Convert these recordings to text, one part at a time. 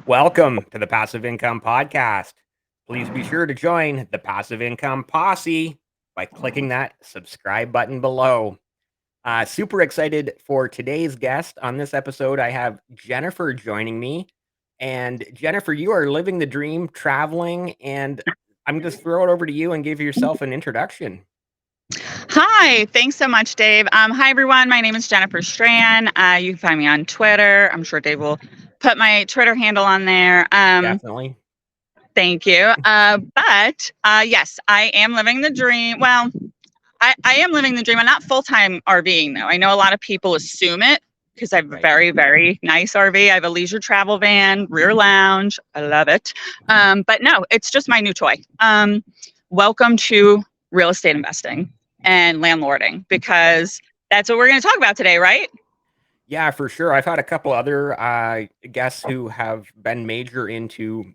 Welcome to the Passive Income Podcast. Please be sure to join the Passive Income Posse by clicking that subscribe button below. Super excited for today's guest. On this episode, I have Jennifer joining me. And Jennifer, you are living the dream, traveling, and I'm going to throw it over to you and give yourself an introduction. Hi, thanks so much, Dave. Hi, everyone. My name is Jennifer Strahan. You can find me on Twitter. I'm sure Dave will put my Twitter handle on there. Definitely. Thank you. But yes, I am living the dream. Well, I am living the dream. I'm not full-time RVing, though. I know a lot of people assume it because I have a very, very nice RV. I have a leisure travel van, rear lounge. I love it. But no, it's just my new toy. Welcome to real estate investing and landlording, because that's what we're going to talk about today, right? Yeah, for sure. I've had a couple other guests who have been major into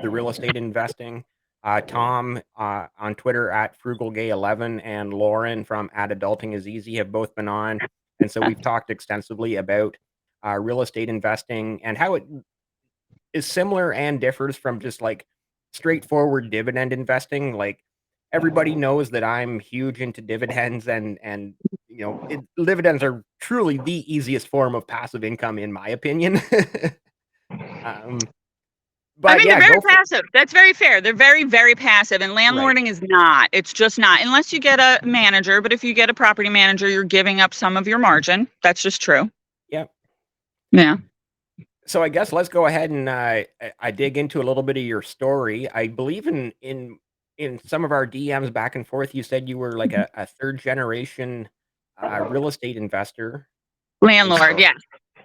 the real estate investing. Tom on Twitter at FrugalGay11 and Lauren from At Adulting is Easy have both been on. And so we've talked extensively about real estate investing and how it is similar and differs from just like straightforward dividend investing. Like everybody knows that I'm huge into dividends and dividends are truly the easiest form of passive income in my opinion. But they're very passive. That's very fair. They're very, very passive, and landlording is not. It's just not, unless you get a manager. But if you get a property manager, you're giving up some of your margin. That's just true. Yep. Yeah. So I guess let's go ahead and I dig into a little bit of your story. I believe in some of our DMs back and forth, you said you were like a third generation real estate investor. Landlord, yes.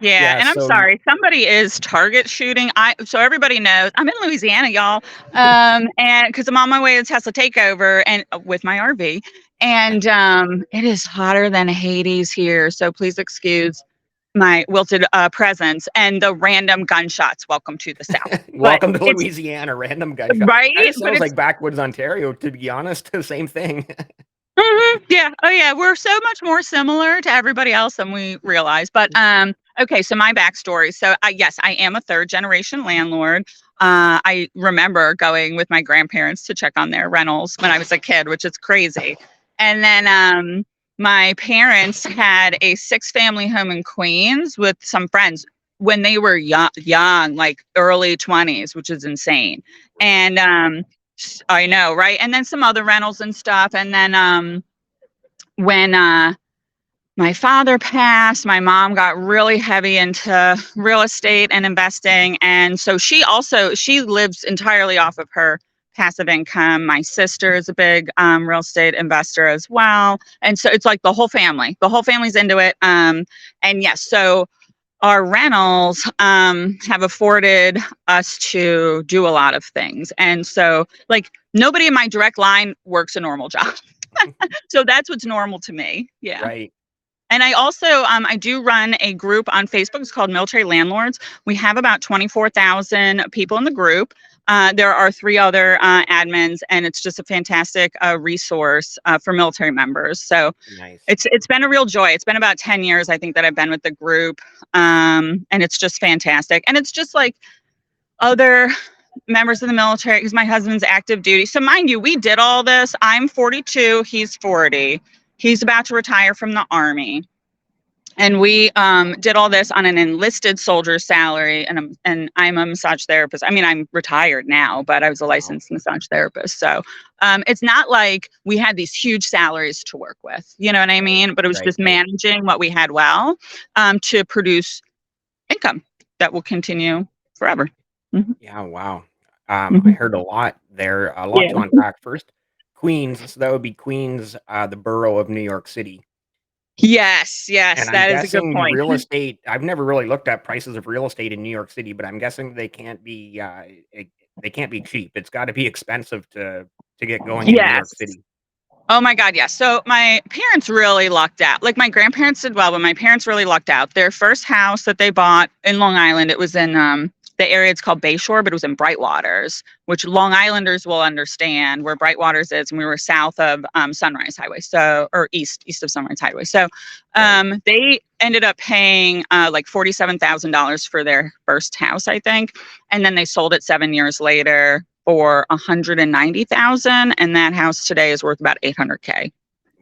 Yeah, and I'm sorry, somebody is target shooting. So everybody knows I'm in Louisiana, y'all, and because I'm on my way to Tesla takeover and with my RV, and it is hotter than Hades here. So please excuse my wilted presence and the random gunshots. Welcome to the South. Welcome to Louisiana, random gunshots. Right? That sounds like backwoods Ontario, to be honest. The same thing. Mm-hmm. Yeah. Oh, yeah. We're so much more similar to everybody else than we realize. But okay. So my backstory. So yes, I am a third generation landlord. I remember going with my grandparents to check on their rentals when I was a kid, which is crazy. And then my parents had a 6-family home in Queens with some friends when they were young, like early 20s, which is insane. And I know, right? And then some other rentals and stuff. And then when my father passed, my mom got really heavy into real estate and investing. And so she lives entirely off of her passive income. My sister is a big real estate investor as well. And so it's like the whole family's into it. And yes, so our rentals have afforded us to do a lot of things. And so like nobody in my direct line works a normal job. So that's what's normal to me. Yeah. Right. And I also, I do run a group on Facebook. It's called Military Landlords. We have about 24,000 people in the group. There are 3 other admins, and it's just a fantastic resource for military members. So nice. It's been a real joy. It's been about 10 years, I think, that I've been with the group. And it's just fantastic. And it's just like other members of the military, because my husband's active duty. So mind you, we did all this. I'm 42. He's 40. He's about to retire from the Army. And we did all this on an enlisted soldier's salary, and I'm a massage therapist. I mean, I'm retired now, but I was a licensed massage therapist. So it's not like we had these huge salaries to work with, you know what I mean? But it was just managing what we had to produce income that will continue forever. Mm-hmm. Yeah, wow. I heard a lot there, a lot to unpack. First, Queens, so that would be Queens, the borough of New York City. Yes, And that is a good point. Real estate, I've never really looked at prices of real estate in New York City, but I'm guessing they can't be cheap. It's got to be expensive to get going in New York City. Oh my God, yes. So my parents really lucked out. Like my grandparents did well, but my parents really lucked out. Their first house that they bought in Long Island, it was in the area, it's called Bayshore, but it was in Brightwaters, which Long Islanders will understand where Brightwaters is. And we were south of Sunrise Highway, or east of Sunrise Highway. So they ended up paying like $47,000 for their first house, I think. And then they sold it 7 years later for $190,000. And that house today is worth about $800K.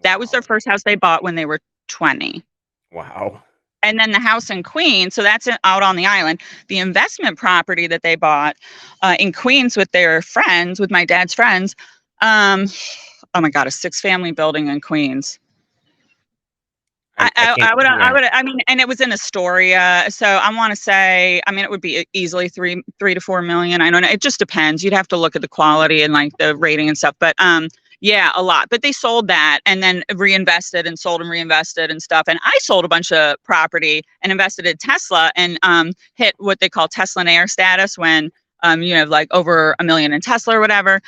That was their first house they bought when they were 20. Wow. And then the house in Queens, so that's out on the island. The investment property that they bought in Queens with their friends, with my dad's friends. Oh my God, a 6-family building in Queens. I mean, and it was in Astoria. So I want to say, I mean, it would be easily three to 4 million. I don't know. It just depends. You'd have to look at the quality and like the rating and stuff. But yeah, a lot. But they sold that and then reinvested and sold and reinvested and stuff. And I sold a bunch of property and invested in Tesla and hit what they call Tesla Air status when you have like over 1 million in Tesla or whatever.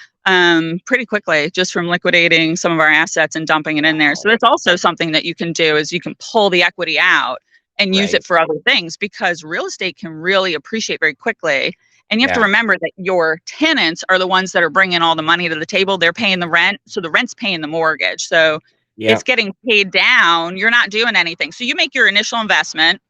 Pretty quickly, just from liquidating some of our assets and dumping it in there. So that's also something that you can do is you can pull the equity out and use it for other things because real estate can really appreciate very quickly. And you have to remember that your tenants are the ones that are bringing all the money to the table. They're paying the rent. So the rent's paying the mortgage. So it's getting paid down. You're not doing anything. So you make your initial investment,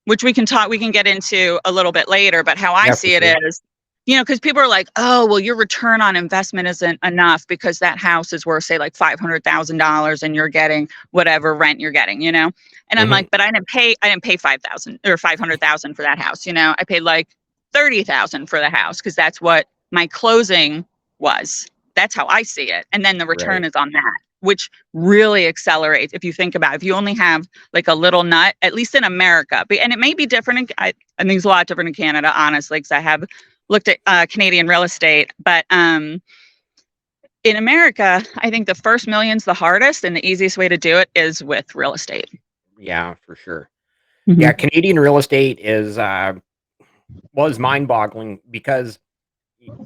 which we can get into a little bit later. But how I see it is, you know, because people are like, oh, well, your return on investment isn't enough because that house is worth, say, like $500,000 and you're getting whatever rent you're getting, you know? And I'm like, but I didn't pay $5,000 or $500,000 for that house. You know, I paid like $30,000 for the house because that's what my closing was. That's how I see it. And then the return is on that, which really accelerates. If you think about it, if you only have like a little nut, at least in America, and it may be different. I think it's a lot different in Canada, honestly, because I have looked at Canadian real estate, but in America, I think the first million's the hardest and the easiest way to do it is with real estate. Yeah, for sure. Yeah, Canadian real estate is mind-boggling because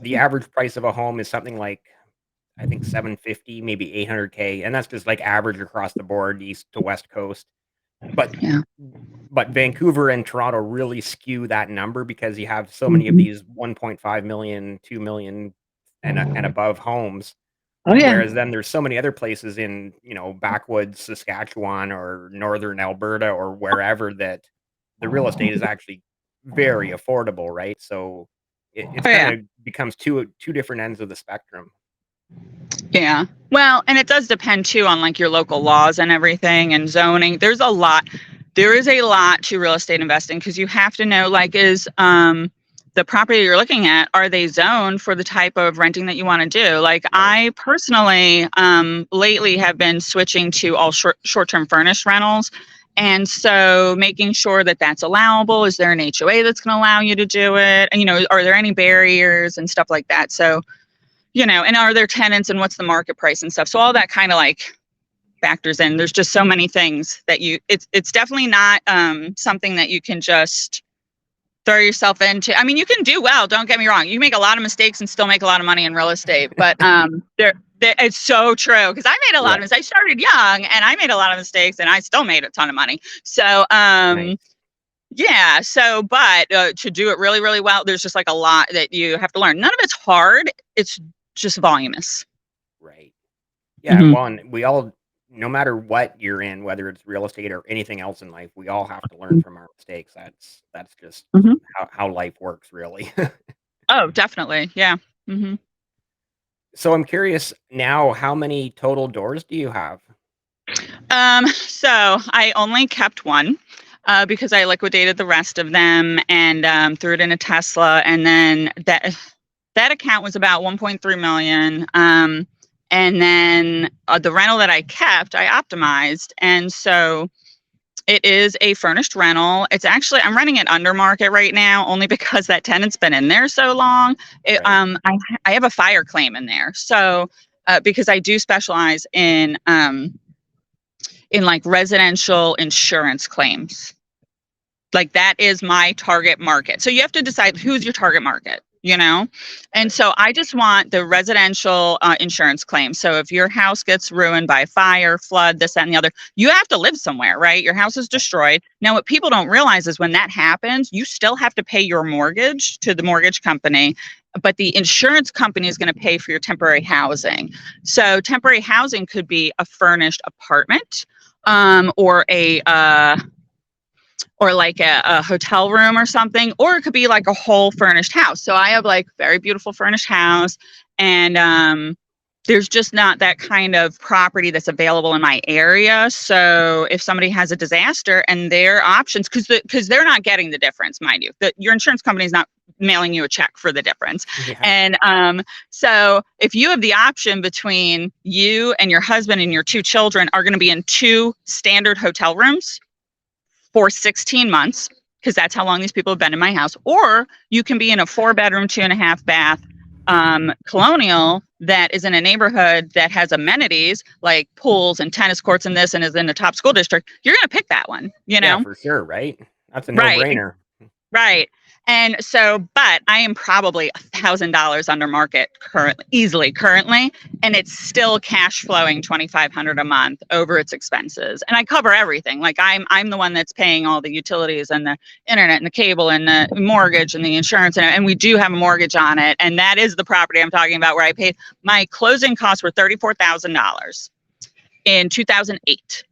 the average price of a home is something like I think 750, maybe 800K, and that's just like average across the board, east to west coast. But Vancouver and Toronto really skew that number because you have so many of these 1.5 million, 2 million and above homes. Whereas then there's so many other places in, you know, backwoods Saskatchewan or northern Alberta or wherever that the real estate is actually very affordable, right? So it kind of becomes two different ends of the spectrum. Yeah. Well, and it does depend too on like your local laws and everything and zoning. There is a lot to real estate investing because you have to know like is the property you're looking at, are they zoned for the type of renting that you want to do? Like I personally lately have been switching to all short-term furnished rentals. And so making sure that that's allowable. Is there an HOA that's going to allow you to do it? And, you know, are there any barriers and stuff like that? So, you know, and are there tenants and what's the market price and stuff? So all that kind of like factors in. There's just so many things that it's definitely not something that you can just throw yourself into. I mean, you can do well, don't get me wrong. You make a lot of mistakes and still make a lot of money in real estate, but it's so true because I made a lot of mistakes. I started young and I made a lot of mistakes and I still made a ton of money. So, yeah. So, but to do it really, really well, there's just like a lot that you have to learn. None of it's hard. It's just voluminous. Right. Yeah. Well, and we all, no matter what you're in, whether it's real estate or anything else in life, we all have to learn from our mistakes. That's just how life works, really. Oh, definitely. Yeah. So I'm curious now, how many total doors do you have? So I only kept one because I liquidated the rest of them and threw it in a Tesla, and then that account was about 1.3 million. And then the rental that I kept, I optimized. And so it is a furnished rental. It's actually, I'm renting it under market right now, only because that tenant's been in there so long. I have a fire claim in there. So because I do specialize in like residential insurance claims. Like that is my target market. So you have to decide who's your target market. you know? And Right. so I just want the residential insurance claim. So if your house gets ruined by fire, flood, this, that, and the other, you have to live somewhere, right? Your house is Yeah. destroyed. Now, what people don't realize is when that happens, you still have to pay your mortgage to the mortgage company, but the insurance company is going to pay for your temporary housing. So temporary housing could be a furnished apartment, or a hotel room or something, or it could be like a whole furnished house. So I have like very beautiful furnished house, and there's just not that kind of property that's available in my area. So if somebody has a disaster and their options, because they're not getting the difference, mind you, that your insurance company is not mailing you a check for the difference. Yeah. And so if you have the option between you and your husband and your two children are going to be in two standard hotel rooms for 16 months, because that's how long these people have been in my house, or you can be in a 4-bedroom, 2.5-bath colonial that is in a neighborhood that has amenities like pools and tennis courts and this and is in the top school district. You're going to pick that one, you Yeah, know? for sure, right? That's a Right. no-brainer. Right. And so, but I am probably $1,000 under market currently, and it's still cash flowing 2,500 a month over its expenses. And I cover everything. Like I'm the one that's paying all the utilities and the internet and the cable and the mortgage and the insurance, and we do have a mortgage on it. And that is the property I'm talking about where I paid my closing costs were $34,000 in 2008.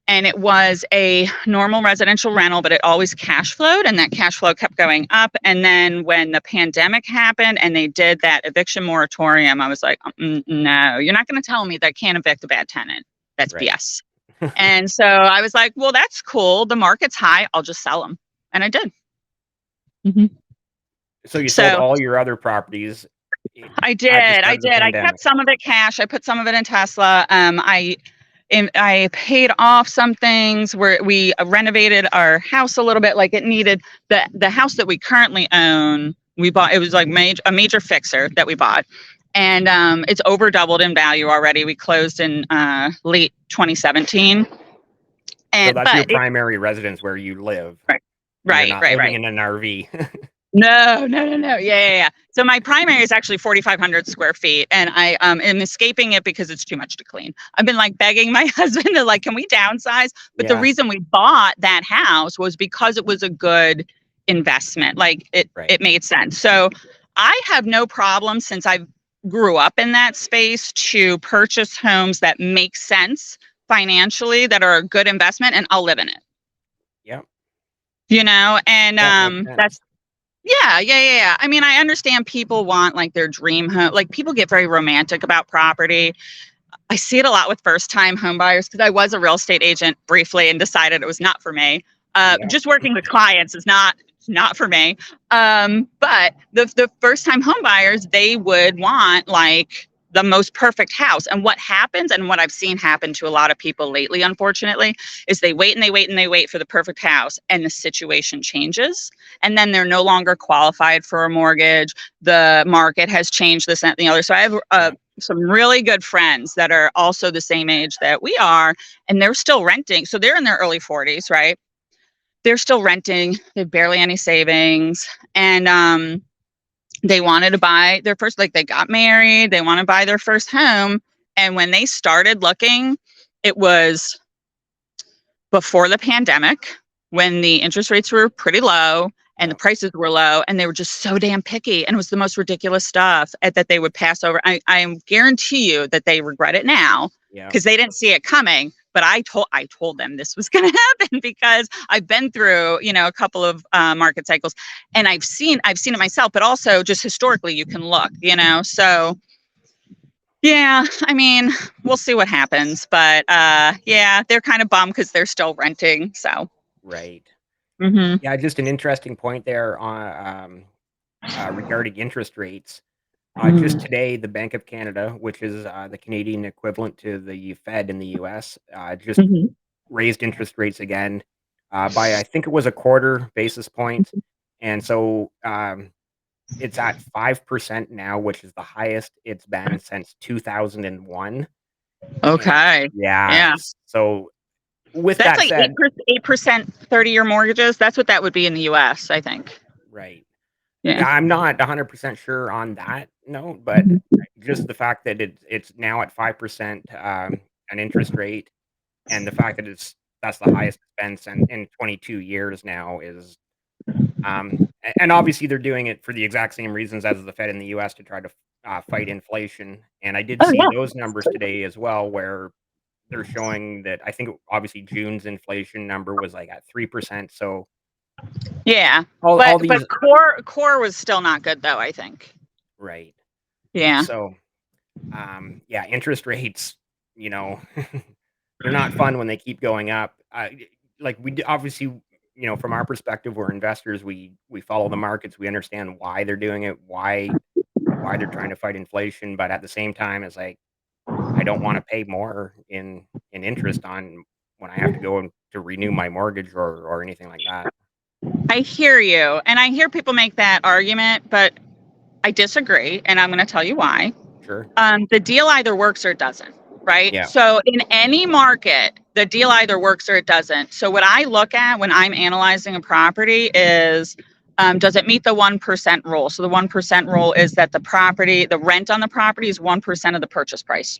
And it was a normal residential rental, but it always cash flowed, and that cash flow kept going up. And then when the pandemic happened and they did that eviction moratorium, I was like, no, you're not going to tell me that I can't evict a bad tenant. That's Right. BS. And so I was like, well, that's cool. The market's high. I'll just sell them. And I did. Mm-hmm. So you sold So all your other properties I at the did. start I of the did. I kept pandemic. some of it cash. I put some of it in Tesla. I paid off some things where we renovated our house a little bit. Like it needed the house that we currently own. We bought, it was like a major fixer that we bought, and it's over doubled in value already. We closed in late 2017, So that's your but it, primary residence where you live. right, You're right, not right, living right. in an RV. No, no, no, no. Yeah. So my primary is actually 4,500 square feet, and I am escaping it because it's too much to clean. I've been like begging my husband to like, can we downsize? But the Yeah, reason we bought that house was because it was a good investment. Like right. it made sense. So I have no problem since I grew up in that space to purchase homes that make sense financially, that are a good investment, and I'll live in it. Yep. And That makes that's sense. yeah. I mean, I understand people want like their dream home. Like people get very romantic about property. I see it a lot with first time home buyers because I was a real estate agent briefly and decided it was not for me. Yeah. Just working with clients is not for me. But the first time home buyers, they would want like the most perfect house. And what happens, and what I've seen happen to a lot of people lately, unfortunately, is they wait and they wait and they wait for the perfect house, and the situation changes, and then they're no longer qualified for a mortgage. The market has changed, this, that, and the other. So I have Yeah. some really good friends that are also the same age that we are, and they're still renting. So they're in their early 40s, right? They're still renting. They have barely any savings, and they wanted to buy their first, like they got married, they want to buy their first home. And when they started looking, it was before the pandemic, when the interest rates were pretty low and the Yeah. prices were low, and they were just so damn picky, and it was the most ridiculous stuff that they would pass over. I guarantee you that they regret it now Yeah. because they didn't see it coming. But I told them this was going to happen because I've been through a couple of market cycles, and I've seen it myself. But also just historically, you can look, so. Yeah, I mean, we'll see what happens, but yeah, they're kind of bummed because they're still renting. So, Right. hmm Yeah, just an interesting point there on regarding interest rates. Just today, the Bank of Canada, which is the Canadian equivalent to the Fed in the US, just hmm raised interest rates again by I think it was a quarter basis point, and so it's at 5% now, which is the highest it's been since 2001. And Okay, yeah, yeah, so with that's that like said, 8%, 30-year mortgages. That's what that would be in the U.S., I think. right. Yeah. Yeah, I'm not 100% sure on that note, but just the fact that it's now at 5%, an interest rate, and the fact that that's the highest it's been in 22 years now is, and obviously they're doing it for the exact same reasons as the Fed in the US to try to, fight inflation, and I did Oh see yeah. those numbers today as well, where they're showing that I think obviously June's inflation number was, like, at 3%, so Yeah. all But these. core was still not good though, I think. Right. Yeah. So, yeah, interest rates, you know, they're not fun when they keep going up. Like obviously, from our perspective, we're investors. We follow the markets. We understand why they're doing it, why they're trying to fight inflation. But at the same time, it's like I don't want to pay more in interest on when I have to go to renew my mortgage or anything like that. I hear you. And I hear people make that argument, but I disagree. And I'm going to tell you why. Sure. The deal either works or it doesn't, right? Yeah. So in any market, the deal either works or it doesn't. So what I look at when I'm analyzing a property is, does it meet the 1% rule? So the 1% rule is that the rent on the property is 1% of the purchase price,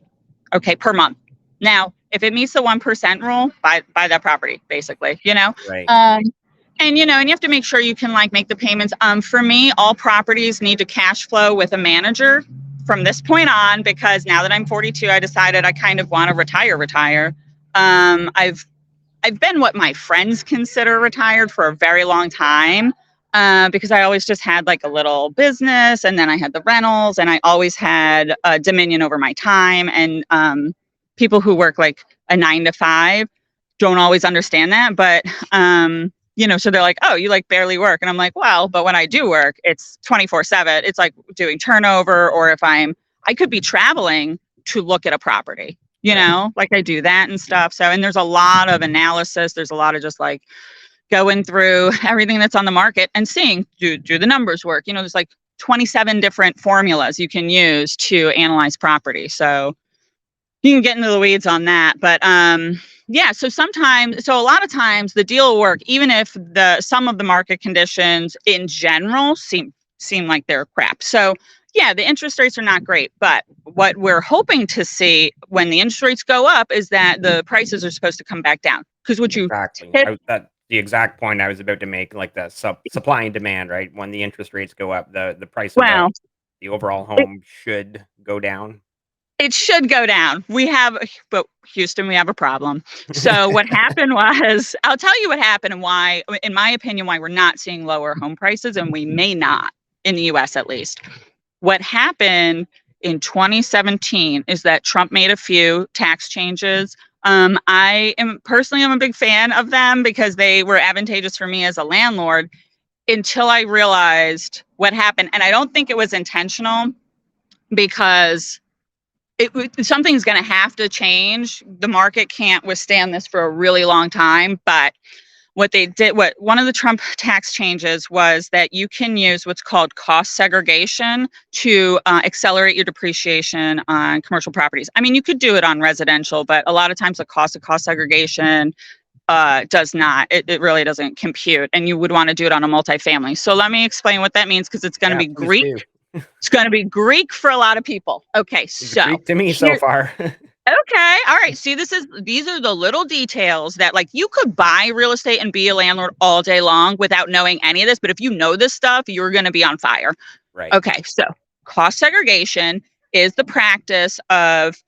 okay, per month. Now, if it meets the 1% rule, buy that property, basically, Right. and and you have to make sure you can like make the payments. For me, all properties need to cash flow with a manager from this point on, because now that I'm 42, I decided I kind of want to retire. I've been what my friends consider retired for a very long time, because I always just had like a little business, and then I had the rentals, and I always had dominion over my time. And people who work like a 9 to 5 don't always understand that, but so they're like, oh, you like barely work. And I'm like, well, but when I do work, it's 24/7. It's like doing turnover, or if I could be traveling to look at a property, Right. like I do that and stuff. So, and there's a lot of analysis. There's a lot of just like going through everything that's on the market and seeing, do the numbers work? There's like 27 different formulas you can use to analyze property. So you can get into the weeds on that, but yeah, so a lot of times the deal will work even if some of the market conditions in general seem like they're crap. So yeah, the interest rates are not great, but what we're hoping to see when the interest rates go up is that the prices are supposed to come back down, because what you Exactly. hit, That the exact point I was about to make, like the supply and demand, right? When the interest rates go up, the price of well, the overall it, home should go down. it should go down. But Houston, we have a problem. So what happened was, I'll tell you what happened and why, in my opinion, why we're not seeing lower home prices, and we may not in the US at least. What happened in 2017 is that Trump made a few tax changes. I'm a big fan of them because they were advantageous for me as a landlord, until I realized what happened. And I don't think it was intentional, because something's going to have to change. The market can't withstand this for a really long time. But what one of the Trump tax changes was that you can use what's called cost segregation to accelerate your depreciation on commercial properties. I mean, you could do it on residential, but a lot of times the cost of cost segregation does not. It really doesn't compute, and you would want to do it on a multifamily. So let me explain what that means, because it's going to Yeah, be please Greek. do. It's going to be Greek for a lot of people. Okay, It's so Greek to me so here. far. Okay, all right. See, these are the little details that, like, you could buy real estate and be a landlord all day long without knowing any of this, but if you know this stuff, you're going to be on fire. Right. Okay, so cost segregation is the practice of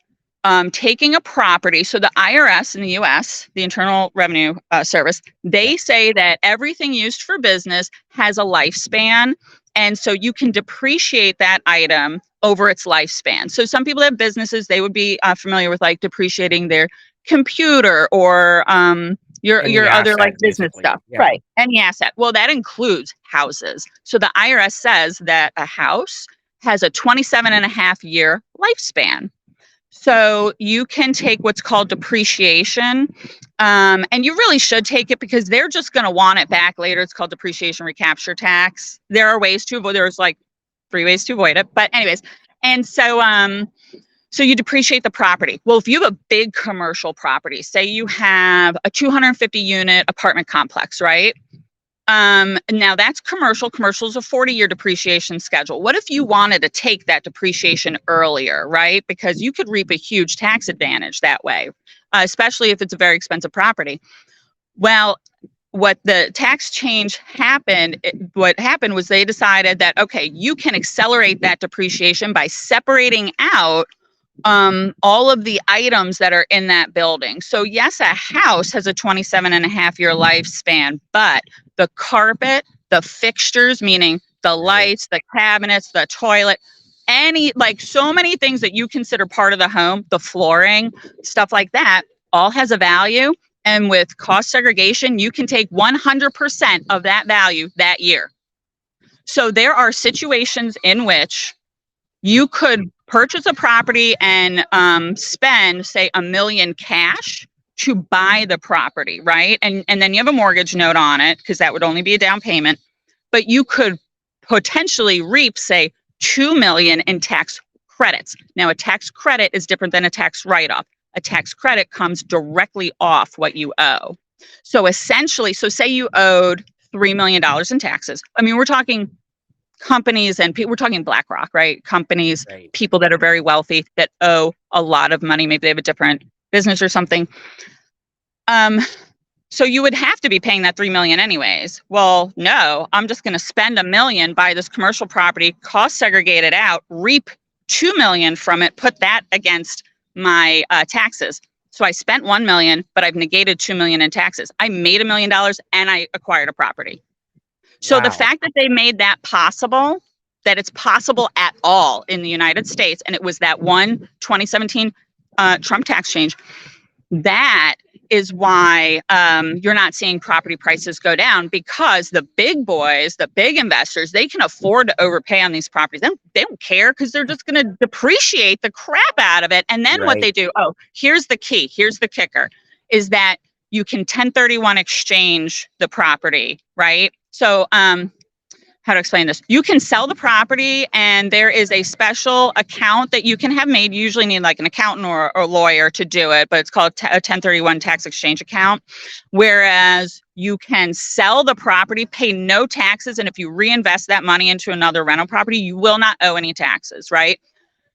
taking a property. So the IRS in the US, the Internal Revenue Service, Yeah. they say that everything used for business has a lifespan. And so you can depreciate that item over its lifespan. So some people have businesses, they would be familiar with like depreciating their computer, or Any your other like asset, business basically. stuff, Yeah. right? Any asset. Well, that includes houses. So the IRS says that a house has a 27.5 year lifespan. So you can take what's called depreciation, and you really should take it, because they're just going to want it back later. It's called depreciation recapture tax. There are ways to avoid. There's like 3 ways to avoid it, but anyways, and so you depreciate the property. Well, if you have a big commercial property, say you have a 250 unit apartment complex, right? Now that's commercial. Commercial is a 40-year depreciation schedule. What if you wanted to take that depreciation earlier, right? Because you could reap a huge tax advantage that way, especially if it's a very expensive property. Well, what the tax change happened, what happened was they decided that, okay, you can accelerate that depreciation by separating out all of the items that are in that building. So yes, a house has a 27.5-year lifespan, but the carpet, the fixtures, meaning the lights, the cabinets, the toilet, like so many things that you consider part of the home, the flooring, stuff like that, all has a value. And with cost segregation, you can take 100% of that value that year. So there are situations in which you could purchase a property and spend, say, $1 million cash to buy the property, right? And then you have a mortgage note on it because that would only be a down payment. But you could potentially reap, say, $2 million in tax credits. Now, a tax credit is different than a tax write-off. A tax credit comes directly off what you owe. So essentially, so say you owed $3 million in taxes. I mean, we're talking companies and we're talking BlackRock, right? Companies, people that are very wealthy that owe a lot of money. Maybe they have a different business or something. So you would have to be paying that $3 million anyways. Well, no, I'm just going to spend $1 million, buy this commercial property, cost segregate it out, reap $2 million from it, put that against my taxes. So I spent $1 million, but I've negated $2 million in taxes. I made $1 million and I acquired a property. So the fact that they made that possible, that it's possible at all in the United States, and it was that one 2017 Trump tax change, that is why you're not seeing property prices go down, because the big boys, the big investors, they can afford to overpay on these properties. They don't care because they're just going to depreciate the crap out of it. And then what they do, here's the key, here's the kicker, is that you can 1031 exchange the property, right? So how to explain this? You can sell the property and there is a special account that you can have made. You usually need like an accountant or a lawyer to do it, but it's called a 1031 tax exchange account. Whereas you can sell the property, pay no taxes, and if you reinvest that money into another rental property, you will not owe any taxes, right?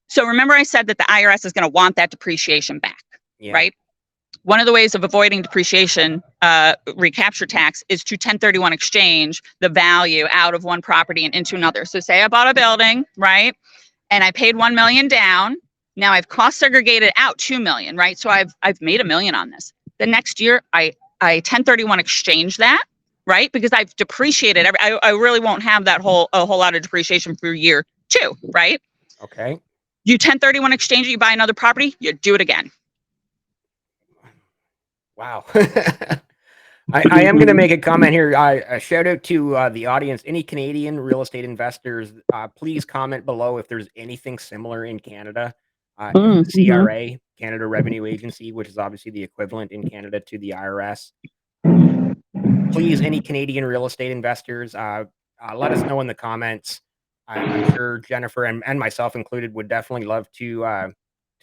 So remember I said that the IRS is going to want that depreciation back, right? One of the ways of avoiding depreciation, recapture tax, is to 1031 exchange the value out of one property and into another. So say I bought a building, right? And I paid $1 million down. Now I've cost segregated out $2 million, right? So I've made $1 million on this. The next year I 1031 exchange that, right? Because I've depreciated I really won't have a whole lot of depreciation for year 2, right? Okay. You 1031 exchange it, you buy another property, you do it again. Wow. I am going to make a comment here. A shout out to the audience. Any Canadian real estate investors, please comment below if there's anything similar in Canada. If the CRA, Canada Revenue Agency, which is obviously the equivalent in Canada to the IRS. Please, any Canadian real estate investors, let us know in the comments. I'm sure Jennifer and myself included would definitely love to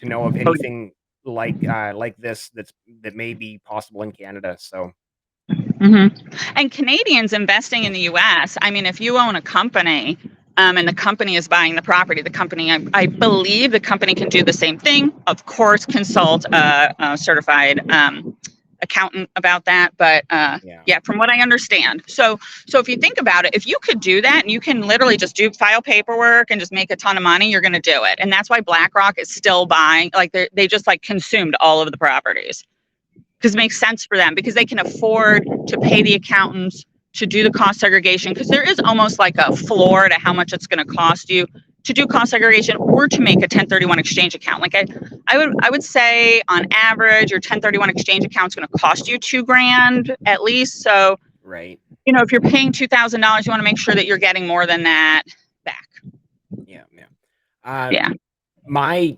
know of anything like this that may be possible in Canada. So and Canadians investing in the US, I mean, if you own a company and the company is buying the property, the company, I believe the company can do the same thing. Of course, consult a certified accountant about that. But yeah, from what I understand. So if you think about it, if you could do that and you can literally just file paperwork and just make a ton of money, you're going to do it. And that's why BlackRock is still buying, like they just like consumed all of the properties because it makes sense for them, because they can afford to pay the accountants to do the cost segregation, because there is almost like a floor to how much it's going to cost you to do cost segregation or to make a 1031 exchange account. Like I would say on average, your 1031 exchange account is going to cost you $2,000 at least. So, you know, if you're paying $2,000, you want to make sure that you're getting more than that back. My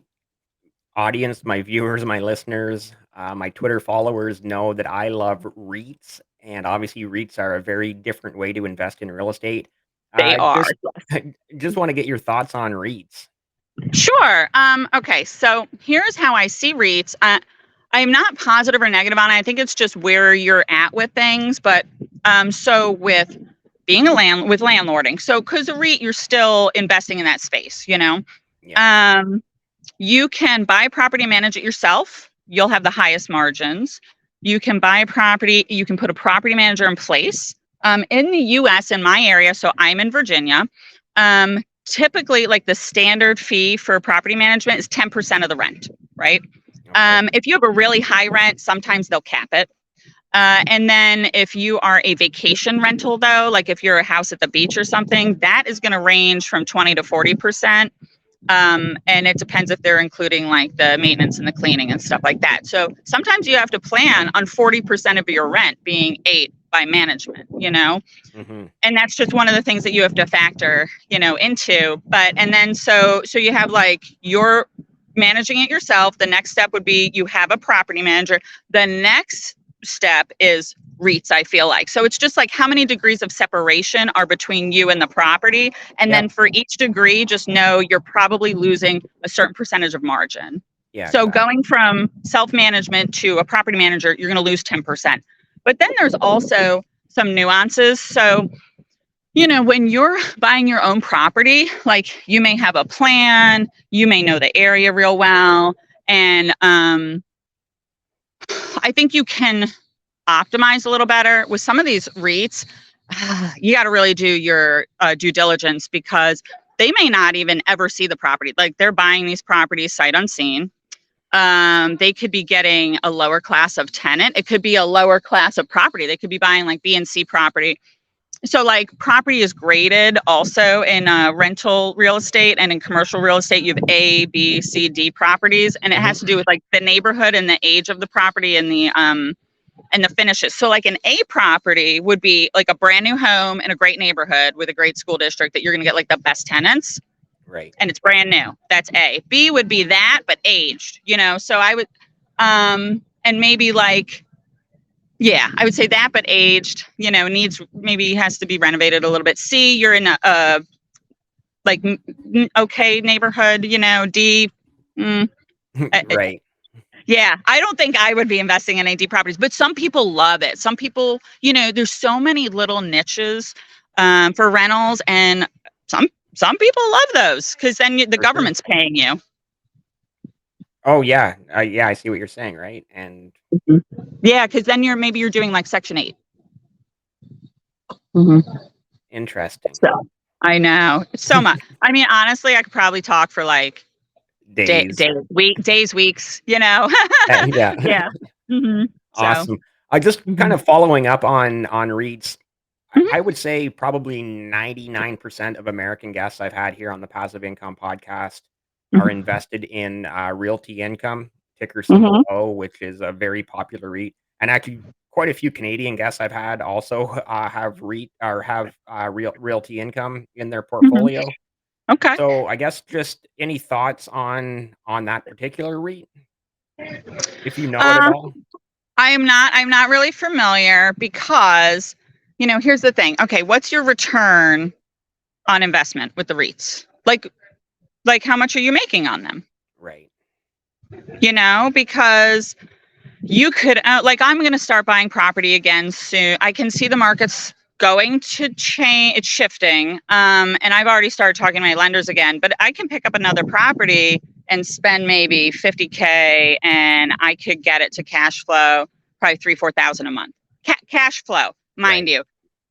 audience, my viewers, my listeners, my Twitter followers know that I love REITs, and obviously REITs are a very different way to invest in real estate. They are. Just want to get your thoughts on REITs. Sure. Okay. So here's how I see REITs. I'm not positive or negative on it. I think it's just where you're at with things. But so with being with landlording, so because a REIT, you're still investing in that space, you know. Yeah. You can buy property and manage it yourself. You'll have the highest margins. You can buy a property. You can put a property manager in place. In the U.S., in my area, so I'm in Virginia. Typically, like the standard fee for property management is 10% of the rent, right? Okay. If you have a really high rent, sometimes they'll cap it. And then if you are a vacation rental, though, like if you're a house at the beach or something, that is going to range from 20 to 40%. And it depends if they're including like the maintenance and the cleaning and stuff like that. So sometimes you have to plan on 40% of your rent being ate by management, you know? Mm-hmm. And that's just one of the things that you have to factor, you know, into. But, and then so you have like you're managing it yourself. The next step would be you have a property manager. The next step is REITs, I feel like. So it's just like how many degrees of separation are between you and the property. And then for each degree, just know you're probably losing a certain percentage of margin. Yeah. So Exactly. going from self-management to a property manager, you're going to lose 10%. But then there's also some nuances. So, you know, when you're buying your own property, like you may have a plan, you may know the area real well. And I think you can optimize a little better with some of these REITs. You got to really do your due diligence because they may not even ever see the property. Like they're buying these properties sight unseen. They could be getting a lower class of tenant. It could be a lower class of property. They could be buying like B and C property. So like property is graded also in rental real estate and in commercial real estate. You have A, B, C, D properties, and it has to do with like the neighborhood and the age of the property and the finishes. So like an A property would be like a brand new home in a great neighborhood with a great school district that you're going to get like the best tenants. Right. And it's brand new. That's A. B would be that, but aged, you know? So I would, and maybe like, yeah, I would say that, but aged, you know, needs, maybe has to be renovated a little bit. C, you're in a like, okay neighborhood, you know, D, Right. yeah, I don't think I would be investing in AD properties, but some people love it. Some people, you know, there's so many little niches for rentals, and some people love those because then the For sure. government's paying you. Oh yeah. Yeah, I see what you're saying, right? And Yeah, because then you're doing like Section 8. interesting. So I know it's so much. I mean, honestly, I could probably talk for like Days. weeks, you know? Yeah. Yeah. So, Awesome. I just kind of following up on REITs. I would say probably 99% of American guests I've had here on the Passive Income podcast are invested in Realty Income, ticker symbol O, which is a very popular REIT. And actually, quite a few Canadian guests I've had also have REIT or have Realty Income in their portfolio. Okay. So I guess just any thoughts on that particular REIT, if you know it at all? I'm not really familiar because, you know, here's the thing. Okay, what's your return on investment with the REITs? Like how much are you making on them? Right. You know, because you could like I'm going to start buying property again soon. I can see the market's going to change. It's shifting. And I've already started talking to my lenders again, but I can pick up another property and spend maybe $50K and I could get it to cash flow probably $3,000-4,000 a month. Cash flow, mind you.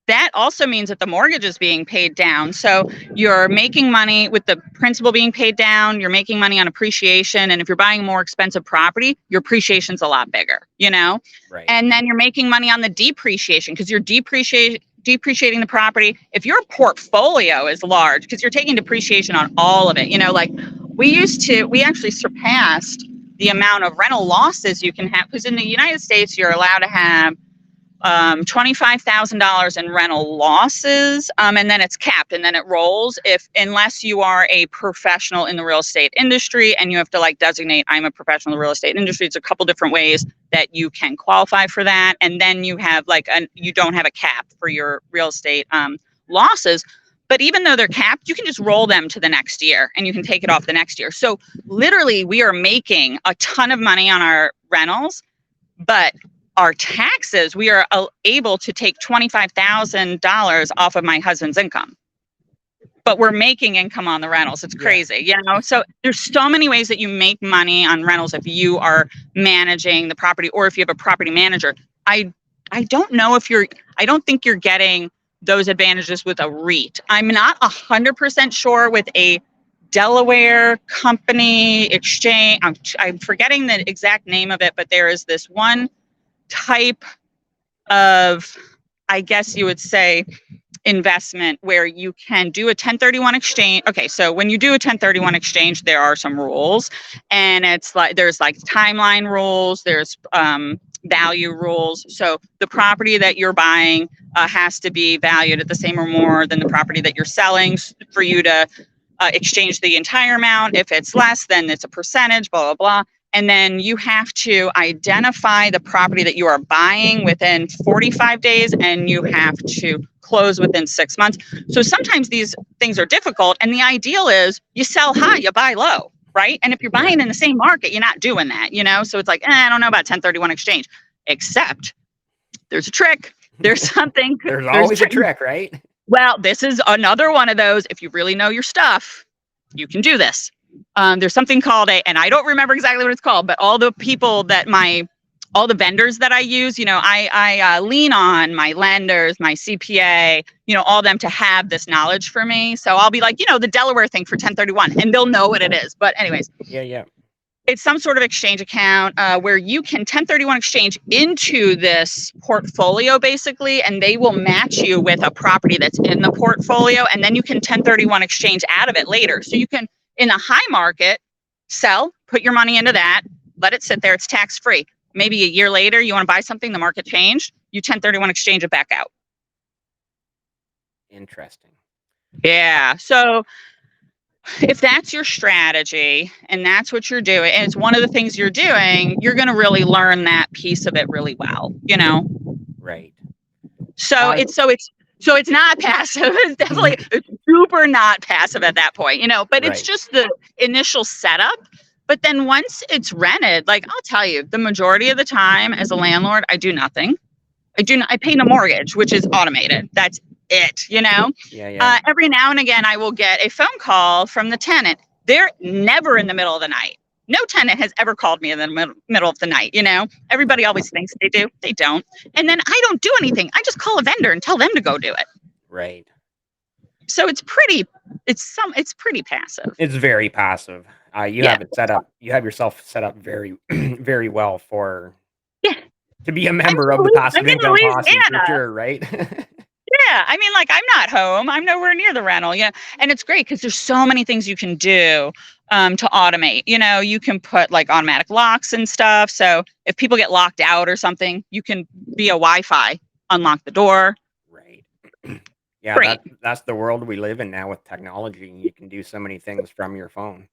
That also means that the mortgage is being paid down. So you're making money with the principal being paid down. You're making money on appreciation. And if you're buying more expensive property, your appreciation's a lot bigger, you know? Right. And then you're making money on the depreciation because you're depreciating the property. If your portfolio is large, because you're taking depreciation on all of it, you know, like we actually surpassed the amount of rental losses you can have. Because in the United States, you're allowed to have $25,000 in rental losses, and then it's capped and then it rolls unless you are a professional in the real estate industry and you have to like designate I'm a professional in the real estate industry. It's a couple different ways that you can qualify for that, and then you have you don't have a cap for your real estate losses. But even though they're capped, you can just roll them to the next year and you can take it off the next year. So literally we are making a ton of money on our rentals, but our taxes, we are able to take $25,000 off of my husband's income. But we're making income on the rentals. It's crazy, you know? So there's so many ways that you make money on rentals if you are managing the property or if you have a property manager. I don't know if I don't think you're getting those advantages with a REIT. I'm not 100% sure with a Delaware company exchange. I'm forgetting the exact name of it, but there is this one type of, I guess you would say, investment where you can do a 1031 exchange. Okay, so when you do a 1031 exchange, there are some rules, and it's like there's like timeline rules, there's value rules. So the property that you're buying has to be valued at the same or more than the property that you're selling for you to exchange the entire amount. If it's less, then it's a percentage, blah, blah, blah. And then you have to identify the property that you are buying within 45 days, and you have to close within 6 months. So sometimes these things are difficult, and the ideal is you sell high, you buy low, right? And if you're buying in the same market, you're not doing that, you know? So it's like, I don't know about 1031 exchange, except there's a trick. There's something. There's always a trick, right? Well, this is another one of those. If you really know your stuff, you can do this. There's something called and I don't remember exactly what it's called, but all the people that all the vendors that I use, you know, I lean on my lenders, my CPA, you know, all them to have this knowledge for me. So I'll be like, you know, the Delaware thing for 1031, and they'll know what it is. But anyways, yeah, it's some sort of exchange account where you can 1031 exchange into this portfolio basically, and they will match you with a property that's in the portfolio, and then you can 1031 exchange out of it later. So you can, in the high market, sell, put your money into that, let it sit there, it's tax free. Maybe a year later, you want to buy something, the market changed, you 1031 exchange it back out. Interesting. Yeah. So if that's your strategy and that's what you're doing, and it's one of the things you're doing, you're going to really learn that piece of it really well, you know? Right. So it's not passive. It's definitely it's super not passive at that point, you know, but it's just the initial setup. But then once it's rented, like I'll tell you, the majority of the time as a landlord, I do nothing. I pay no mortgage, which is automated. That's it, you know? Yeah. Every now and again, I will get a phone call from the tenant. They're never in the middle of the night. No tenant has ever called me in the middle of the night, you know? Everybody always thinks they do. They don't. And then I don't do anything. I just call a vendor and tell them to go do it. Right. So it's pretty passive. It's very passive. You have it set up. You have yourself set up very, very well to be a member of the passive income posse for sure, right? Yeah, I mean, like I'm not home. I'm nowhere near the rental. Yeah, and it's great because there's so many things you can do to automate. You know, you can put like automatic locks and stuff. So if people get locked out or something, you can via Wi-Fi unlock the door. Right. Yeah, that's the world we live in now with technology. You can do so many things from your phone.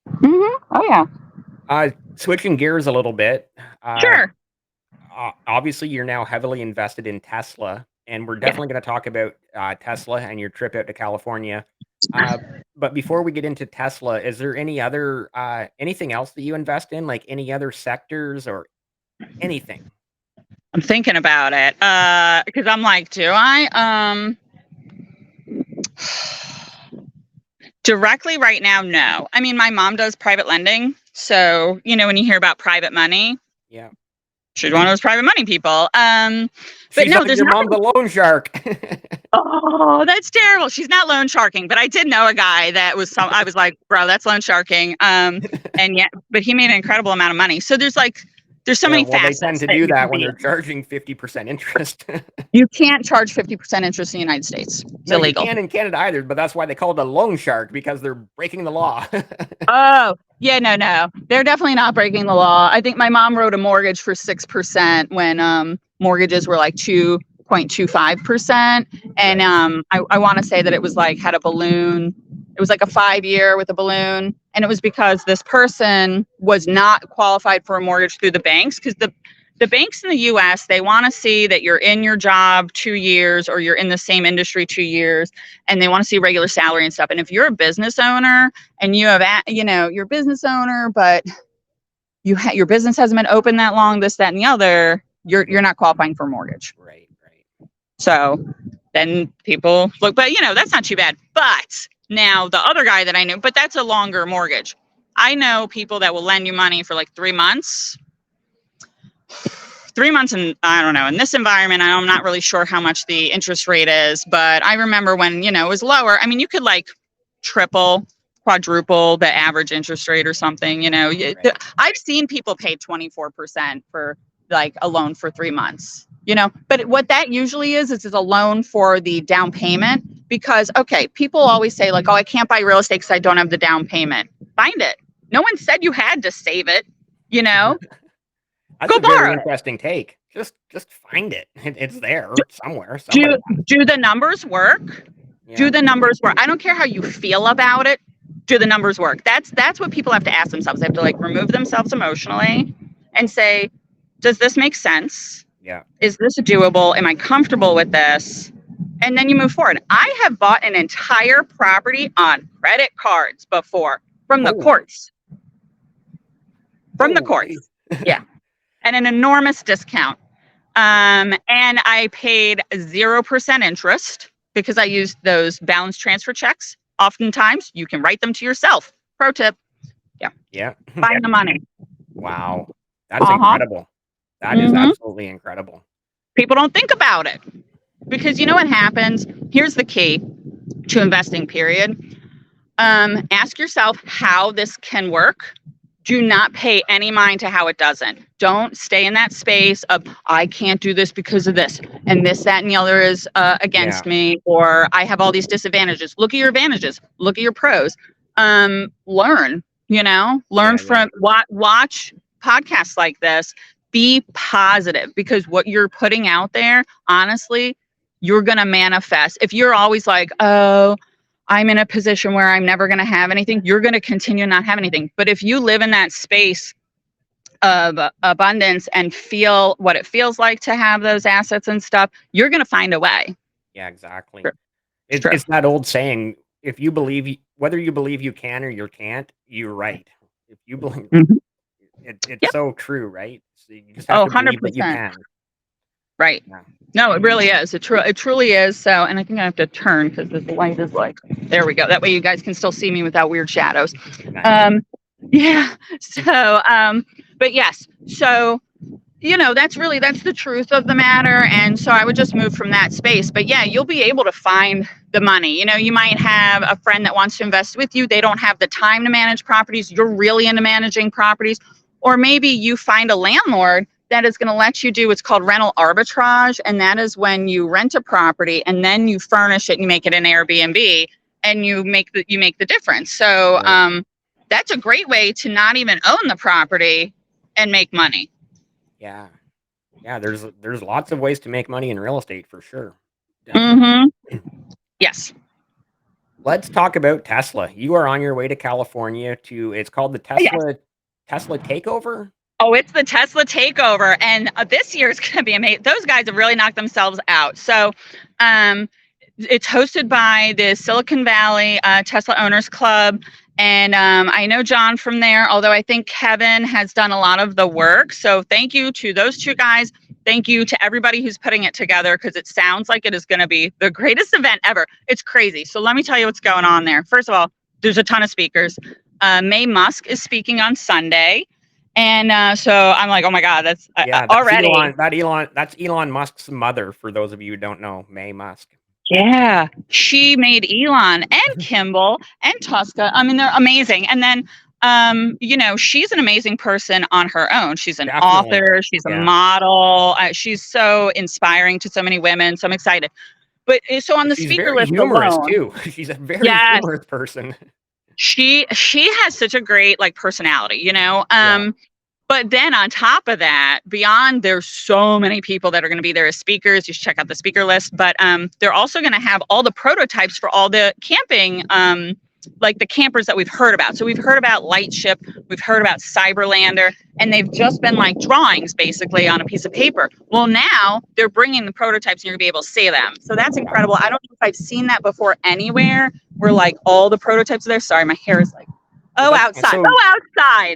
Mm-hmm. Oh yeah. Switching gears a little bit. Sure. Obviously, you're now heavily invested in Tesla, and we're definitely going to talk about Tesla and your trip out to California. But before we get into Tesla, is there any other anything else that you invest in, like any other sectors or anything? I'm thinking about it because I'm like, do I? Directly right now, no. I mean, my mom does private lending, so you know when you hear about private money, yeah, she's one of those private money people. But she's no, there's your mom's a loan shark. Oh, that's terrible. She's not loan sharking, but I did know a guy that was I was like, bro, that's loan sharking. And yeah, but he made an incredible amount of money. So there's so many facets. They tend to do that when they're charging 50% interest. You can't charge 50% interest in the United States. It's illegal. You can't in Canada either, but that's why they call it a loan shark, because they're breaking the law. Oh, yeah, no. They're definitely not breaking the law. I think my mom wrote a mortgage for 6% when mortgages were like 2.25%. And I want to say that it was like had a balloon. It was like a 5-year with a balloon. And it was because this person was not qualified for a mortgage through the banks, because the banks in the US, they want to see that you're in your job 2 years or you're in the same industry 2 years, and they want to see regular salary and stuff. And if you're a business owner and you have, you're a business owner, but your business hasn't been open that long, this, that, and the other, you're not qualifying for a mortgage. Right, right. So then people look, but that's not too bad. But now the other guy that I knew, but that's a longer mortgage. I know people that will lend you money for like 3 months. 3 months, and I don't know, in this environment, I'm not really sure how much the interest rate is, but I remember when, it was lower. I mean, you could like triple, quadruple the average interest rate or something, Right. I've seen people pay 24% for like a loan for 3 months, but what that usually is a loan for the down payment, because, okay, people always say like, oh, I can't buy real estate because I don't have the down payment. Find it. No one said you had to save it, That's Go a very borrow it. interesting take. Just find it. It's there somewhere. Do the numbers work? Yeah. Do the numbers work? I don't care how you feel about it. Do the numbers work? That's what people have to ask themselves. They have to like remove themselves emotionally and say, does this make sense? Yeah. Is this doable? Am I comfortable with this? And then you move forward. I have bought an entire property on credit cards before from the courts. From the courts. Yeah. And an enormous discount. And I paid 0% interest because I used those balance transfer checks. Oftentimes, you can write them to yourself. Pro tip. Yeah. Yeah. Find the money. Wow. That's incredible. That is absolutely incredible. People don't think about it because you know what happens? Here's the key to investing, period. Ask yourself how this can work. Do not pay any mind to how it doesn't. Don't stay in that space of, I can't do this because of this, and this, that, and the other is against me, or I have all these disadvantages. Look at your advantages. Look at your pros. Learn, from watch podcasts like this. Be positive, because what you're putting out there, honestly, you're going to manifest. If you're always like, oh, I'm in a position where I'm never going to have anything, you're going to continue to not have anything. But if you live in that space of abundance and feel what it feels like to have those assets and stuff, you're going to find a way. Yeah, exactly. True. It's that old saying, if you believe, whether you believe you can or you can't, you're right. If you believe, it's so true, right? So you just have to believe 100%. that you can. Right. Yeah. No, it really is. It truly is. So, and I think I have to turn because the light is like, there we go. That way you guys can still see me without weird shadows. Nice. Yeah. So, but yes. So, that's the truth of the matter. And so I would just move from that space. But yeah, you'll be able to find the money. You might have a friend that wants to invest with you. They don't have the time to manage properties. You're really into managing properties. Or maybe you find a landlord that is going to let you do what's called rental arbitrage. And that is when you rent a property and then you furnish it and you make it an Airbnb and you make the difference. So that's a great way to not even own the property and make money. Yeah. Yeah. There's lots of ways to make money in real estate for sure. Yes. Let's talk about Tesla. You are on your way to California it's called the Tesla Takeover. Oh, it's the Tesla Takeover, and this year is going to be amazing. Those guys have really knocked themselves out. So, it's hosted by the Silicon Valley Tesla Owners Club, and I know John from there. Although I think Kevin has done a lot of the work. So, thank you to those two guys. Thank you to everybody who's putting it together, because it sounds like it is going to be the greatest event ever. It's crazy. So, let me tell you what's going on there. First of all, there's a ton of speakers. May Musk is speaking on Sunday. And so I'm like, oh my God, that's already. That's Elon Musk's mother, for those of you who don't know, May Musk. Yeah, she made Elon and Kimball and Tuska. I mean, they're amazing. And then, she's an amazing person on her own. She's an author. She's a model. She's so inspiring to so many women. So I'm excited. But so on the speaker list humorous alone, too. She's a very humorous person. She has such a great personality, But then on top of that, beyond, there's so many people that are going to be there as speakers. You should check out the speaker list. But they're also going to have all the prototypes for all the camping, like the campers that we've heard about. So we've heard about Lightship, we've heard about Cyberlander, and they've just been like drawings basically on a piece of paper. Well, now they're bringing the prototypes and you're gonna be able to see them. So that's incredible. I don't know if I've seen that before anywhere where like all the prototypes are there. Sorry, my hair is like, outside.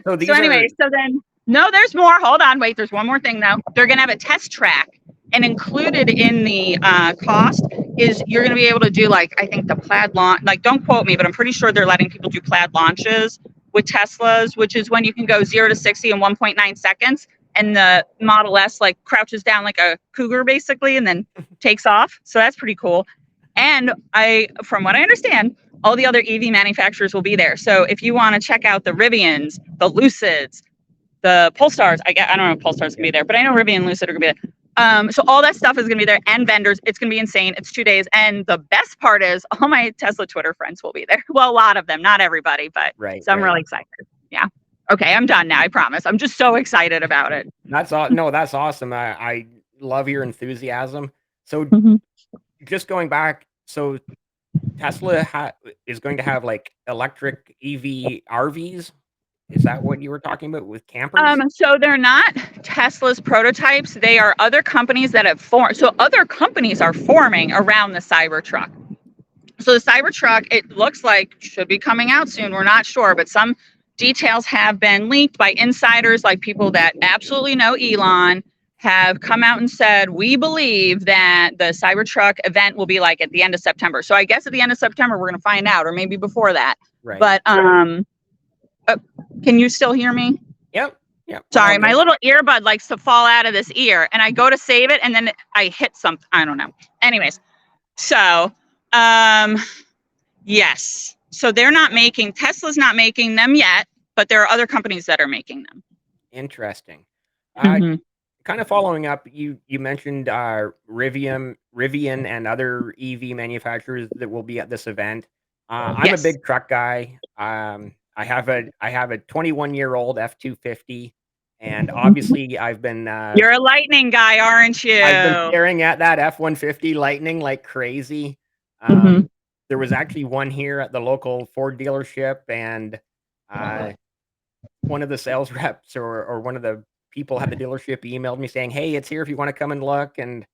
So So anyway, so then No, there's more. Hold on. Wait, there's one more thing though. They're going to have a test track, and included in the cost is you're going to be able to do like, I think the plaid launch, like don't quote me, but I'm pretty sure they're letting people do plaid launches with Teslas, which is when you can go 0 to 60 in 1.9 seconds. And the Model S like crouches down like a cougar basically and then takes off. So that's pretty cool. And from what I understand, all the other EV manufacturers will be there. So if you want to check out the Rivians, the Lucids, the Polestars, I don't know if Polestar's gonna be there, but I know Rivian and Lucid are gonna be there. So all that stuff is gonna be there, and vendors. It's gonna be insane. It's 2 days, and the best part is all my Tesla Twitter friends will be there. Well, a lot of them, not everybody, but so I'm really excited. Yeah. Okay, I'm done now. I promise. I'm just so excited about it. That's awesome. I love your enthusiasm. So just going back, so Tesla is going to have like electric EV RVs. Is that what you were talking about with campers? So they're not Tesla's prototypes. They are other companies that have formed. So other companies are forming around the Cybertruck. So the Cybertruck, it looks like should be coming out soon. We're not sure, but some details have been leaked by insiders, like people that absolutely know Elon, have come out and said, we believe that the Cybertruck event will be like at the end of September. So I guess at the end of September, we're going to find out, or maybe before that. Right. But can you still hear me? Yep. Sorry, my little earbud likes to fall out of this ear, and I go to save it, and then I hit something. I don't know. Anyways, so yes. So Tesla's not making them yet, but there are other companies that are making them. Interesting. Kind of following up, you mentioned Rivian and other EV manufacturers that will be at this event. I'm a big truck guy. I have a 21-year-old F-250, and obviously I've been. You're a Lightning guy, aren't you? I've been staring at that F-150 Lightning like crazy. There was actually one here at the local Ford dealership, and one of the sales reps or one of the people at the dealership emailed me saying, "Hey, it's here if you want to come and look." And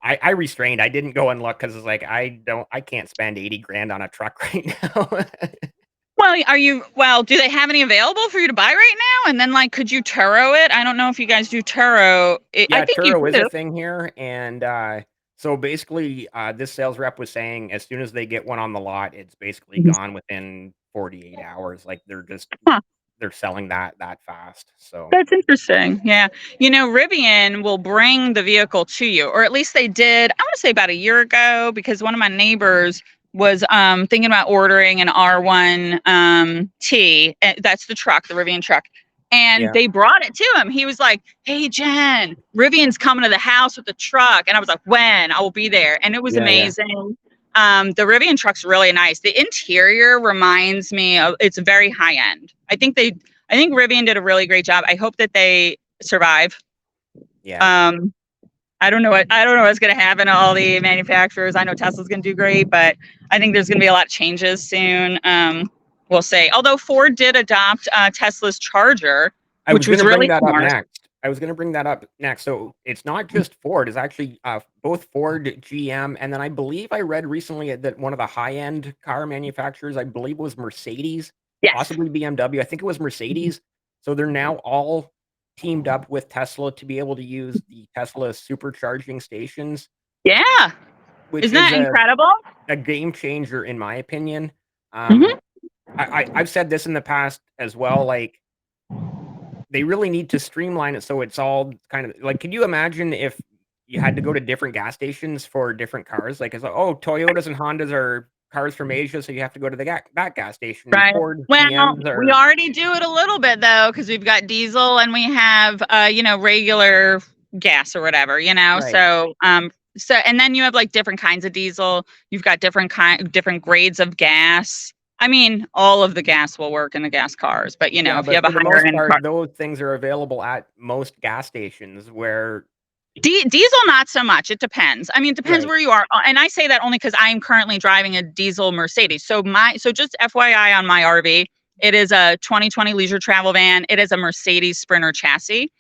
I restrained. I didn't go and look because it's like I can't spend 80 grand on a truck right now. Well, do they have any available for you to buy right now? And then, like, could you Turo it? I don't know if you guys do Turo. I think Turo is a thing here. And so basically, this sales rep was saying as soon as they get one on the lot, it's basically gone within 48 hours. Like they're selling that fast. So that's interesting. Yeah. Rivian will bring the vehicle to you, or at least they did, I want to say about a year ago, because one of my neighbors was thinking about ordering an R1T. That's the truck, the Rivian truck. And they brought it to him. He was like, "Hey, Jen, Rivian's coming to the house with the truck." And I was like, "When? I will be there." And it was amazing. The Rivian truck's really nice. The interior reminds me of, it's very high end. I think Rivian did a really great job. I hope that they survive. Yeah. I don't know what's going to happen to all the manufacturers. I know Tesla's going to do great, but I think there's going to be a lot of changes soon. We'll see. Although Ford did adopt Tesla's Charger, which was really smart. I was going to bring that up next. So it's not just Ford. It's actually both Ford, GM, and then I believe I read recently that one of the high-end car manufacturers, I believe, was Mercedes, possibly BMW. I think it was Mercedes. So they're now all teamed up with Tesla to be able to use the Tesla supercharging stations. Yeah. Isn't that incredible? A game changer, in my opinion. I've said this in the past as well. Like, they really need to streamline it so it's all kind of like, can you imagine if you had to go to different gas stations for different cars? Like, it's like, oh, Toyotas and Hondas are cars from Asia, so you have to go to that gas station. Right. Ford, we already do it a little bit though, because we've got diesel and we have regular gas or whatever, right. So and then you have like different kinds of diesel. You've got different grades of gas. I mean, all of the gas will work in the gas cars, but if you have a higher end car, those things are available at most gas stations. Where diesel, not so much. It depends. I mean, it depends where you are, and I say that only because I am currently driving a diesel Mercedes. So just FYI on my RV, it is a 2020 leisure travel van. It is a Mercedes Sprinter chassis,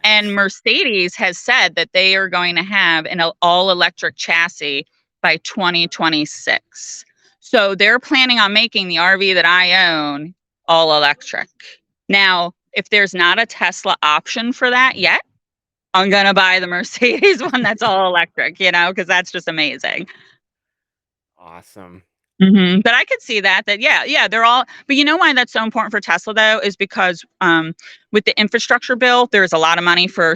and Mercedes has said that they are going to have an all electric chassis by 2026. So they're planning on making the RV that I own all electric. Now, if there's not a Tesla option for that yet, I'm gonna buy the Mercedes one that's all electric, because that's just amazing. Awesome. But I could see that yeah, they're all. But you know why that's so important for Tesla though is because with the infrastructure bill, there's a lot of money for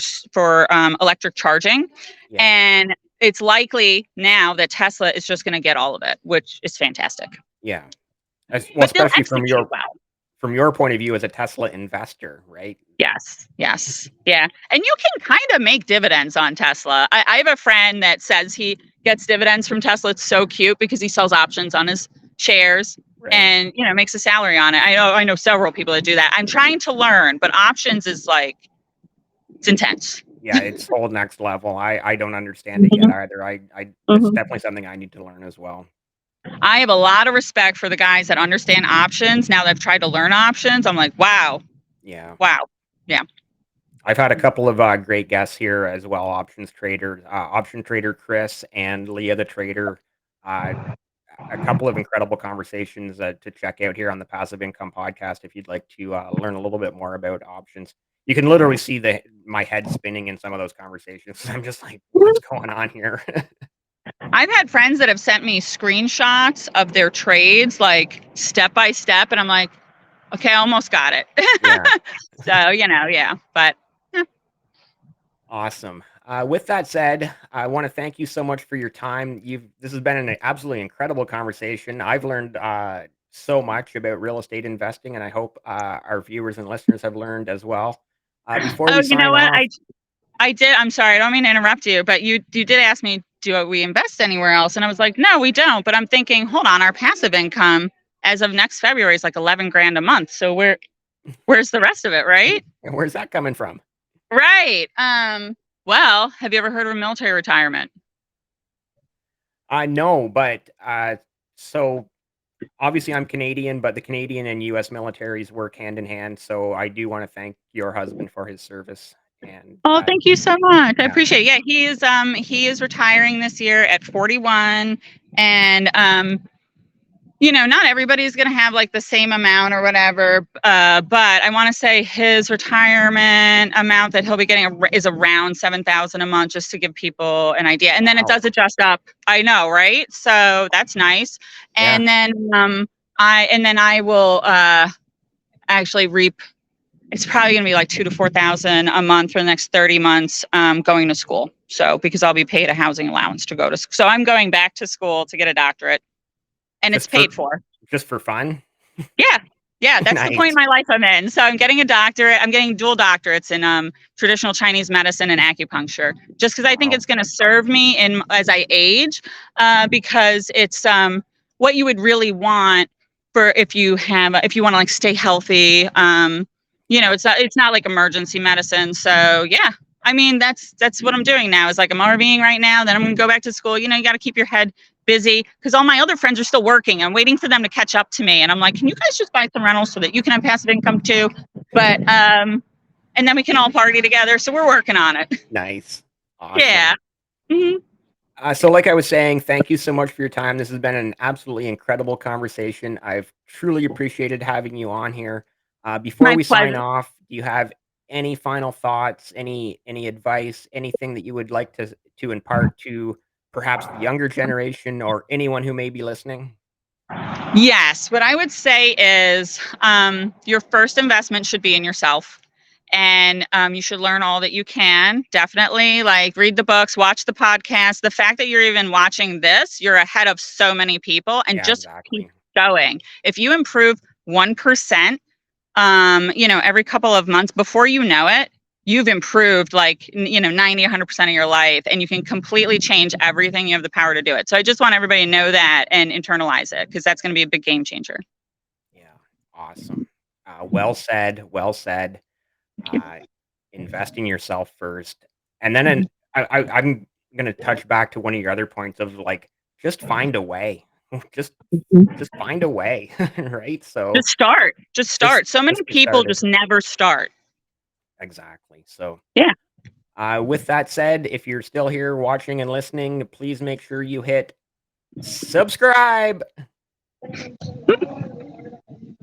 electric charging, Yeah. and it's likely now that Tesla is just going to get all of it, which is fantastic. Yeah. Well, But they'll especially execute well. from your point of view as a Tesla investor, right? Yes, yeah, and you can kind of make dividends on Tesla. I have a friend that says he gets dividends from Tesla. It's so cute because he sells options on his shares Right. and makes a salary on it. I know several people that do that. I'm trying to learn, but options is like it's intense. Yeah, it's whole next level. I don't understand it yet Mhm, either. I it's mhm. definitely something I need to learn as well. I have a lot of respect for the guys that understand options. Now that I've tried to learn options, I'm like, wow, Yeah. wow, yeah. I've had a couple of great guests here as well, option trader Chris and Leah the trader. Uh, a couple of incredible conversations to check out here on the Passive Income Podcast if you'd like to learn a little bit more about options. You can literally see my head spinning in some of those conversations. I'm just like, what's going on here? I've had friends that have sent me screenshots of their trades, like step by step, and I'm like, okay, I almost got it. Yeah, So, yeah. But yeah. awesome. With that said, I want to thank you so much for your time. This has been an absolutely incredible conversation. I've learned so much about real estate investing, and I hope our viewers and listeners have learned as well. Before Oh, we you know sign what? off, I did. I'm sorry. I don't mean to interrupt you, but you did ask me, do we invest anywhere else? And I was like, no, we don't. But I'm thinking, hold on, our passive income as of next February is like 11 grand a month. So where's the rest of it, right? where's that coming from? Right. Well, have you ever heard of military retirement? No, but so obviously I'm Canadian, but the Canadian and U.S. militaries work hand in hand. So I do want to thank your husband for his service. And Oh, thank you so much. I yeah, appreciate it. Yeah, he is retiring this year at 41. And not everybody's gonna have like the same amount or whatever. But I want to say his retirement amount that he'll be getting is around 7,000 a month, just to give people an idea. And then it wow, does adjust up. I know, right? So that's nice. yeah, And then I will actually reap. It's probably going to be like 2 to 4,000 a month for the next 30 months going to school. So because I'll be paid a housing allowance to go to school. So I'm going back to school to get a doctorate and it's just for paid for. just for fun. Yeah. Yeah, that's the point in Nice. my life I'm in. So I'm getting a doctorate. I'm getting dual doctorates in traditional Chinese medicine and acupuncture, just because I think Wow. it's going to serve me in as I age, because it's what you would really want for if you want to like stay healthy. Yeah. It's not like emergency medicine. So yeah, I mean that's what I'm doing now. Is like I'm RVing right now. Then I'm going to go back to school. You got to keep your head busy because all my other friends are still working. I'm waiting for them to catch up to me. And I'm like, can you guys just buy some rentals so that you can have passive income too? But and then we can all party together. So we're working on it. Nice. Awesome. Yeah. Hmm. So, like I was saying, thank you so much for your time. This has been an absolutely incredible conversation. I've truly appreciated having you on here. Before My we sign pleasure. off, do you have any final thoughts, any advice, anything that you would like to impart to perhaps the younger generation or anyone who may be listening? Yes. What I would say is your first investment should be in yourself. And you should learn all that you can. Definitely, like read the books, watch the podcast. The fact that you're even watching this, you're ahead of so many people, and Yeah, just keep exactly. going. If you improve 1%, every couple of months, before you know it, you've improved like 90, 100% of your life, and you can completely change everything. You have the power to do it. So I just want everybody to know that and internalize it because that's going to be a big game changer. Yeah, awesome. Well said. Well said. Uh, invest in yourself first, and then I'm going to touch back to one of your other points of like just find a way, just Mhm. just find a way, right? So Just start. Just just start. So many just get people started. just never start. Exactly. So Yeah. with that said, if you're still here watching and listening, please make sure you hit subscribe.